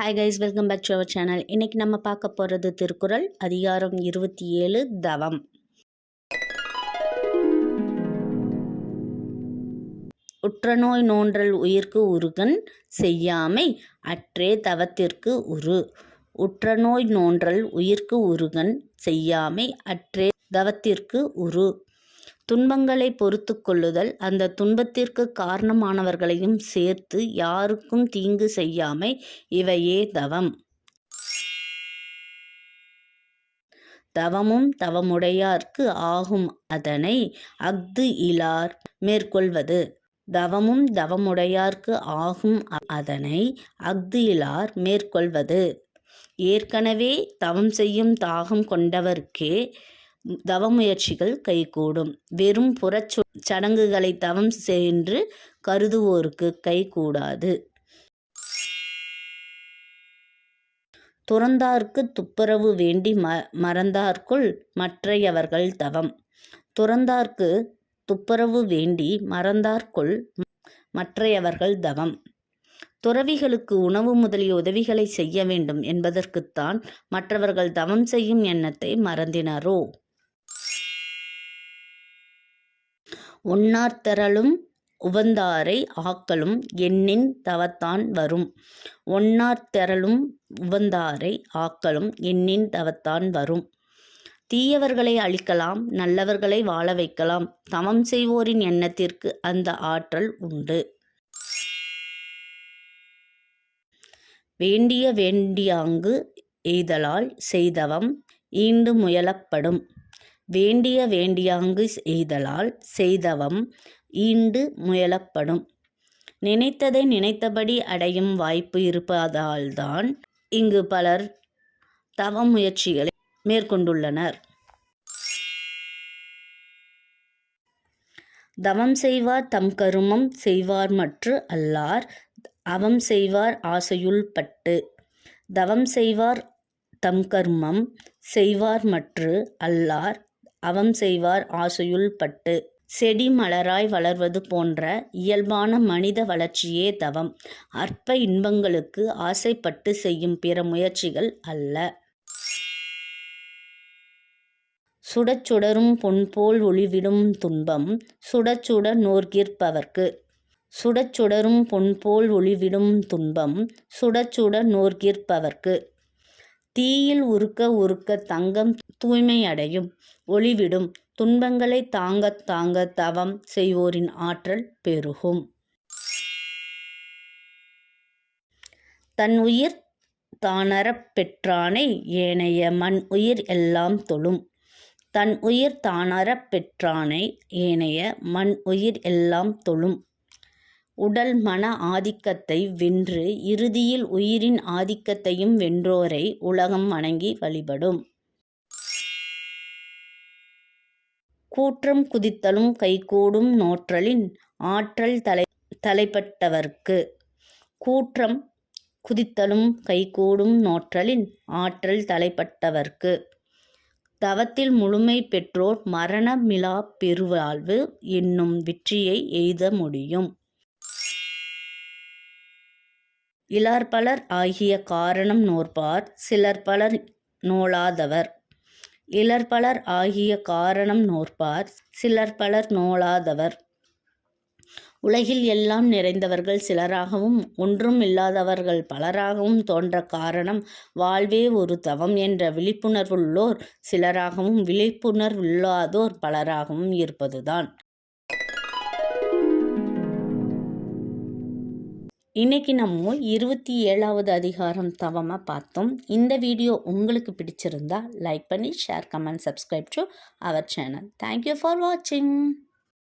Hi guys, welcome back to our channel. இன்றைக்கி நம்ம பார்க்க போகிறது திருக்குறள் அதிகாரம் 27 தவம். உற்றநோய் நோன்றல் உயிர்க்கு உருகன் செய்யாமை அற்றே தவத்திற்கு உரு. உற்றநோய் நோன்றல் உயிர்க்கு உருகன் செய்யாமை அற்றே தவத்திற்கு உரு. துன்பங்களை பொறுத்து கொள்ளுதல், அந்த துன்பத்திற்கு காரணமானவர்களையும் சேர்த்து யாருக்கும் தீங்கு செய்யாமை, இவையே தவம். தவமும் தவமுடையார்க்கு ஆகும், அதனை அஃது இலார் மேற்கொள்வது. தவமும் தவமுடையார்க்கு ஆகும், அதனை அஃது இலார் மேற்கொள்வது. ஏற்கனவே தவம் செய்யும் தாகம் கொண்டவர்க்கே தவமுயற்சிகள் கைகூடும். வெறும் புறச் சடங்குகளை தவம் சென்று கருதுவோருக்கு கைகூடாது. துறந்தார்க்கு துப்புரவு வேண்டி மறந்தார்க்குள் மற்றையவர்கள் தவம். துறந்தார்க்கு துப்புரவு வேண்டி மறந்தார்க்குள் மற்றையவர்கள் தவம். துறவிகளுக்கு உணவு முதலிய உதவிகளை செய்ய வேண்டும் என்பதற்குத்தான் மற்றவர்கள் தவம் செய்யும் எண்ணத்தை மறந்தினரோ. ஒன்னார்தரலும் உவந்தாரை ஆக்கலும் எண்ணின் தவத்தான் வரும். ஒன்னார்தரலும் உவந்தாரை ஆக்கலும் எண்ணின் தவத்தான் வரும். தீயவர்களை அழிக்கலாம், நல்லவர்களை வாழ வைக்கலாம். தவம் செய்வோரின் எண்ணத்திற்கு அந்த ஆற்றல் உண்டு. வேண்டிய வேண்டியாங்கு எய்தலால் செய்தவம் ஈண்டு முயலப்படும். வேண்டிய வேண்டியாங்கு எய்தலால் செய்தவம் ஈண்டு முயலப்படும். நினைத்ததை நினைத்தபடி அடையும் வாய்ப்பு இருப்பதால்தான் இங்கு பலர் தவ முயற்சிகளை மேற்கொண்டுள்ளனர். தவம் செய்வார் தம் கருமம் செய்வார் மற்று அல்லார் அவம் செய்வார் ஆசையுள் பட்டு. தவம் செய்வார் தம் கர்மம் செய்வார் மற்று அல்லார் அவம் செய்வார் ஆசையுள் பட்டு. செடி மலராய் வளர்வது போன்ற இயல்பான மனித வளர்ச்சியே தவம். அற்ப இன்பங்களுக்கு ஆசைப்பட்டு செய்யும் பிற முயற்சிகள் அல்ல. சுடச் சுடரும் பொன்போல் ஒளிவிடும் துன்பம் சுடச் சுட நோர்கிற்பவர்க்கு. சுடச் சுடரும் பொன்போல் ஒளிவிடும் துன்பம் சுடச் சுட நோர்கிற்பவர்க்கு. தீயில் உருக்க உருக்க தங்கம் தூய்மை அடையும், ஒளிவிடும். துன்பங்களை தாங்கத் தாங்க தவம் செய்வோரின் ஆற்றல் பெருகும். தன் உயிர் தானறப் பெற்றானை ஏனைய மண் உயிர் எல்லாம் தொழும். தன் உயிர் தானறப் பெற்றானை ஏனைய மண் உயிர் எல்லாம் தொழும். உடல் மன ஆதிக்கத்தை வென்று இறுதியில் உயிரின் ஆதிக்கத்தையும் வென்றோரை உலகம் வணங்கி வழிபடும். கூற்றம் குதித்தலும் கைகூடும் நோற்றலின் ஆற்றல் தலைப்பட்டவர்க்கு. கூற்றம் குதித்தலும் கைகூடும் நோற்றலின் ஆற்றல் தலைப்பட்டவர்க்கு. தவத்தில் முழுமை பெற்றோர் மரணமிலா பெருவாழ்வு என்னும் வெற்றியை எய்த முடியும். இலார் பலர் ஆகிய காரணம் நோற்பார் சிலர் பலர் நோலாதவர். இலர் பலர் ஆகிய காரணம் நோற்பார் சிலர் பலர் நோலாதவர். உலகில் எல்லாம் நிறைந்தவர்கள் சிலராகவும் ஒன்றும் இல்லாதவர்கள் பலராகவும் தோன்ற காரணம் வாழ்வே ஒரு தவம் என்ற விழிப்புணர்வுள்ளோர் சிலராகவும் விழிப்புணர்வில்லாதோர் பலராகவும் இருப்பதுதான். இன்றைக்கி நம்ம 27வது அதிகாரம் தவமாக பார்த்தோம். இந்த வீடியோ உங்களுக்கு பிடிச்சிருந்தா லைக் பண்ணி share, comment, subscribe to our channel. Thank you for வாட்சிங்.